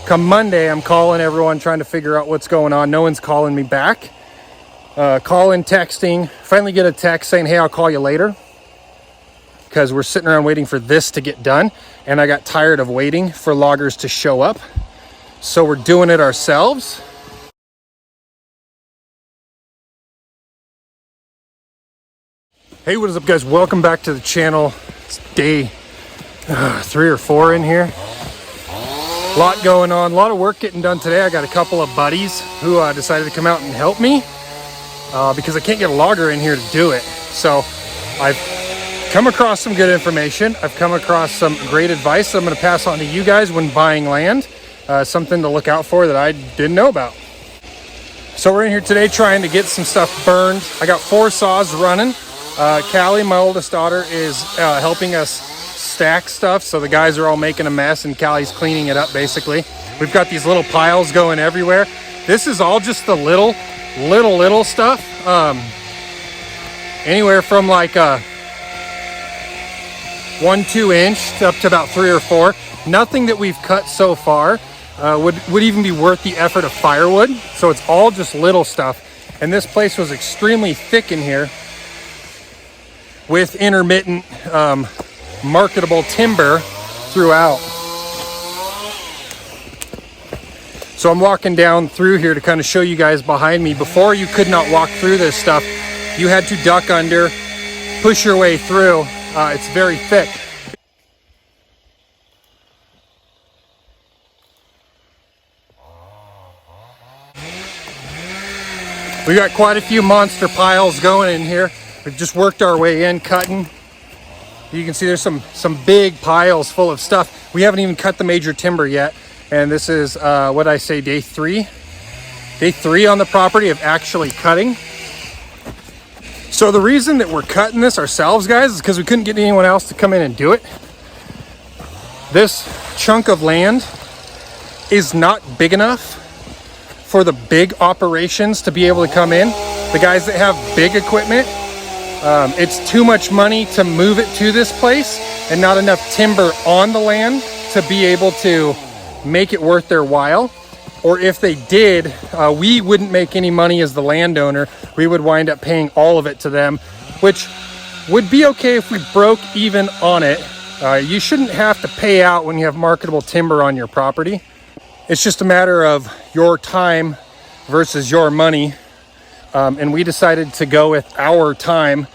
Come Monday, I'm calling everyone, trying to figure out what's going on. No one's calling me back. Calling, texting. Finally get a text saying, hey, I'll call you later. Because we're sitting around waiting for this to get done. And I got tired of waiting for loggers to show up. So we're doing it ourselves. Hey, what is up, guys? Welcome back to the channel. It's day 3 or 4 in here. A lot going on, a lot of work getting done today. I got a couple of buddies who decided to come out and help me because I can't get a logger in here to do it. So I've come across some good information. I've come across some great advice that I'm going to pass on to you guys when buying land. Something to look out for that I didn't know about. So we're in here today trying to get some stuff burned. I got 4 saws running. Callie, my oldest daughter, is helping us stack stuff, so the guys are all making a mess and Callie's cleaning it up. Basically, we've got these little piles going everywhere. This is all just the little stuff, anywhere from like 1-2 inch up to about 3 or 4. Nothing that we've cut so far would even be worth the effort of firewood, so it's all just little stuff. And this place was extremely thick in here with intermittent marketable timber throughout. So I'm walking down through here to kind of show you guys behind me. Before, you could not walk through this stuff. You had to duck under, push your way through. It's very thick. We got quite a few monster piles going in here. We've just worked our way in, cutting. You can see there's some big piles full of stuff. We haven't even cut the major timber yet. And this is, what I say, day 3? Day 3 on the property of actually cutting. So the reason that we're cutting this ourselves, guys, is because we couldn't get anyone else to come in and do it. This chunk of land is not big enough for the big operations to be able to come in. The guys that have big equipment, it's too much money to move it to this place and not enough timber on the land to be able to make it worth their while. Or if they did, we wouldn't make any money as the landowner. We would wind up paying all of it to them, which would be okay if we broke even on it. You shouldn't have to pay out when you have marketable timber on your property. It's just a matter of your time versus your money. And we decided to go with our time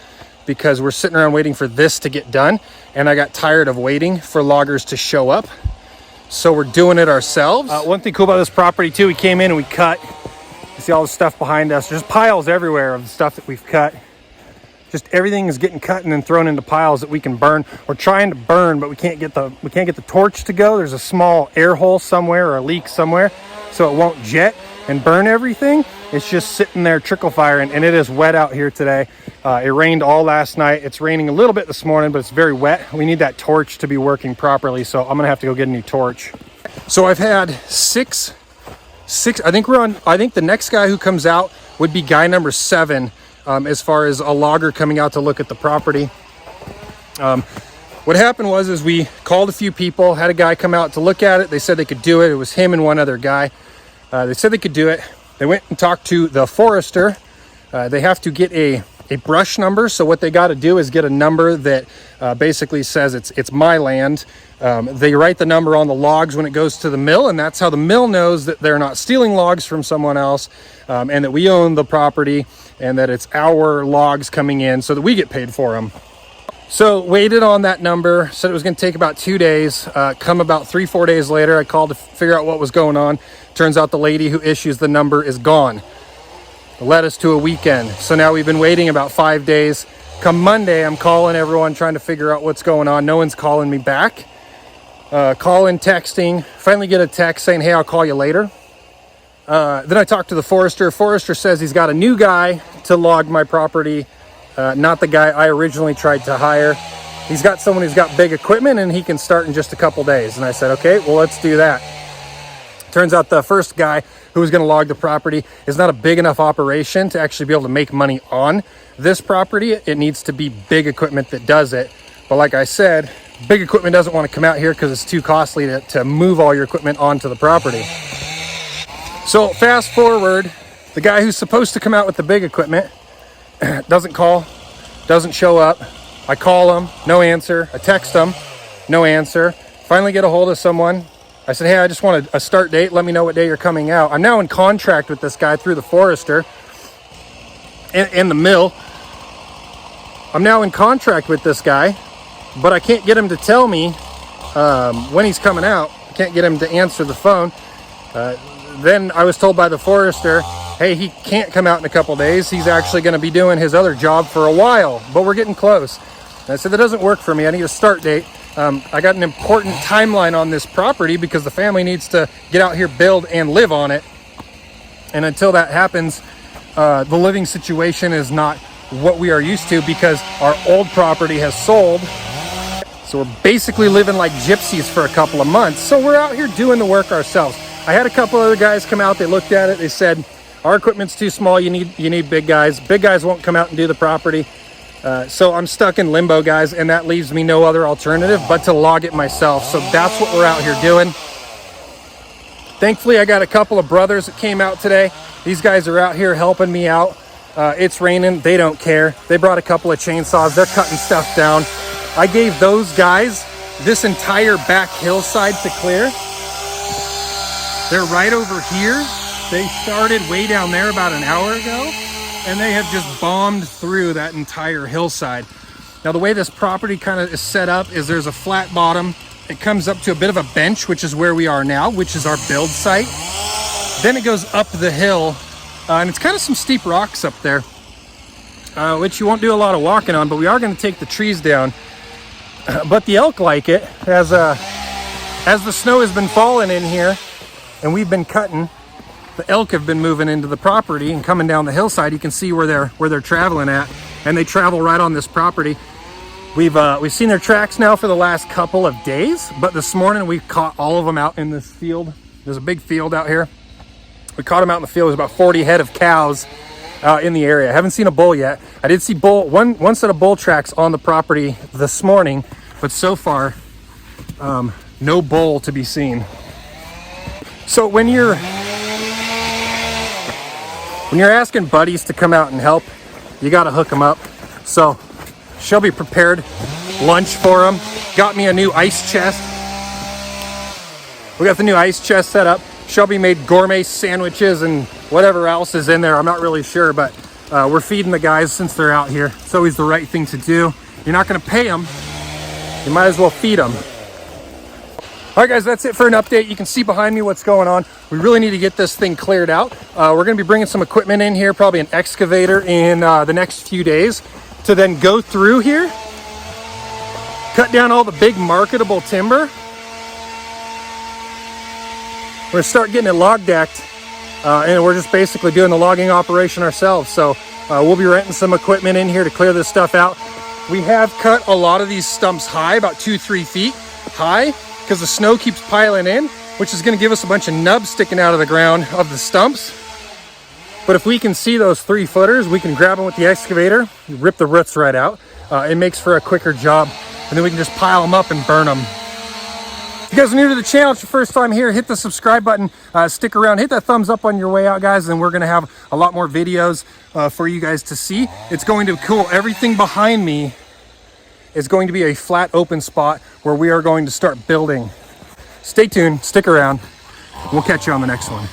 because we're sitting around waiting for this to get done. And I got tired of waiting for loggers to show up. So we're doing it ourselves. One thing cool about this property too, we came in and we cut. You see all the stuff behind us. There's piles everywhere of the stuff that we've cut. Just everything is getting cut and then thrown into piles that we can burn. We're trying to burn, but we can't get the torch to go. There's a small air hole somewhere or a leak somewhere, so it won't jet and burn everything. It's just sitting there trickle firing, and it is wet out here today. It rained all last night. It's raining a little bit this morning, but it's very wet. We need that torch to be working properly, so I'm gonna have to go get a new torch. So I've had six. I think the next guy who comes out would be guy number 7, as far as a logger coming out to look at the property. What happened was we called a few people, had a guy come out to look at it. They said they could do it. It was him and one other guy. They said they could do it. They went and talked to the forester. They have to get a brush number. So what they got to do is get a number that basically says it's my land. They write the number on the logs when it goes to the mill, and that's how the mill knows that they're not stealing logs from someone else, and that we own the property and that it's our logs coming in so that we get paid for them. So waited on that number, said it was going to take about 2 days. Come about 3-4 days later, I called to figure out what was going on. Turns out the lady who issues the number is gone. It led us to a weekend. So now we've been waiting about 5 days. Come Monday, I'm calling everyone, trying to figure out what's going on. No one's calling me back. Calling, texting. Finally get a text saying, hey, I'll call you later. Then I talked to the forester. Forester says he's got a new guy to log my property. Not the guy I originally tried to hire. He's got someone who's got big equipment and he can start in just a couple days. And I said, okay, well, let's do that. Turns out the first guy who was going to log the property is not a big enough operation to actually be able to make money on this property. It needs to be big equipment that does it. But like I said, Big equipment doesn't want to come out here because it's too costly to move all your equipment onto the property. So fast forward, the guy who's supposed to come out with the big equipment doesn't call, doesn't show up. I call him, no answer. I text him, no answer. Finally get a hold of someone. I said, hey, I just want a start date. Let me know what day you're coming out. I'm now in contract with this guy through the forester and the mill. I'm now in contract with this guy, but I can't get him to tell me when he's coming out. I can't get him to answer the phone. Then I was told by the forester, hey, he can't come out in a couple days. He's actually going to be doing his other job for a while, but we're getting close. And I said, that doesn't work for me. I need a start date. I got an important timeline on this property because the family needs to get out here, build, and live on it. And until that happens, the living situation is not what we are used to because our old property has sold. So we're basically living like gypsies for a couple of months. So we're out here doing the work ourselves. I had a couple other guys come out. They looked at it. They said, our equipment's too small. You need big guys. Big guys won't come out and do the property. So I'm stuck in limbo, guys, and that leaves me no other alternative but to log it myself. So that's what we're out here doing. Thankfully, I got a couple of brothers that came out today. These guys are out here helping me out. It's raining. They don't care. They brought a couple of chainsaws. They're cutting stuff down. I gave those guys this entire back hillside to clear. They're right over here. They started way down there about an hour ago, and they have just bombed through that entire hillside. Now, the way this property kind of is set up is there's a flat bottom. It comes up to a bit of a bench, which is where we are now, which is our build site. Then it goes up the hill, and it's kind of some steep rocks up there, which you won't do a lot of walking on, but we are going to take the trees down. But the elk like it, as the snow has been falling in here, and we've been cutting. The elk have been moving into the property and coming down the hillside. You can see where they're traveling at, and they travel right on this property. We've seen their tracks now for the last couple of days, but this morning we caught all of them out in this field. There's a big field out here. We caught them out in the field. There's about 40 head of cows in the area. I haven't seen a bull yet. I did see one set of bull tracks on the property this morning, but so far no bull to be seen. So when you're asking buddies to come out and help, you got to hook them up. So Shelby prepared lunch for them. Got me a new ice chest. We got the new ice chest set up. Shelby made gourmet sandwiches and whatever else is in there. I'm not really sure, but we're feeding the guys since they're out here. It's always the right thing to do. You're not going to pay them. You might as well feed them. All right, guys, that's it for an update. You can see behind me what's going on. We really need to get this thing cleared out. We're going to be bringing some equipment in here, probably an excavator in the next few days, to then go through here, cut down all the big marketable timber. We're going to start getting it log decked, and we're just basically doing the logging operation ourselves. So we'll be renting some equipment in here to clear this stuff out. We have cut a lot of these stumps high, about 2-3 feet high, because the snow keeps piling in, which is going to give us a bunch of nubs sticking out of the ground of the stumps. But if we can see those 3-footers, we can grab them with the excavator, rip the roots right out. It makes for a quicker job, and then we can just pile them up and burn them. If you guys are new to the channel, it's your first time here, hit the subscribe button, stick around, hit that thumbs up on your way out, guys, and we're going to have a lot more videos for you guys to see. It's going to be cool. Everything behind me is going to be a flat open spot where we are going to start building. Stay tuned, stick around. We'll catch you on the next one.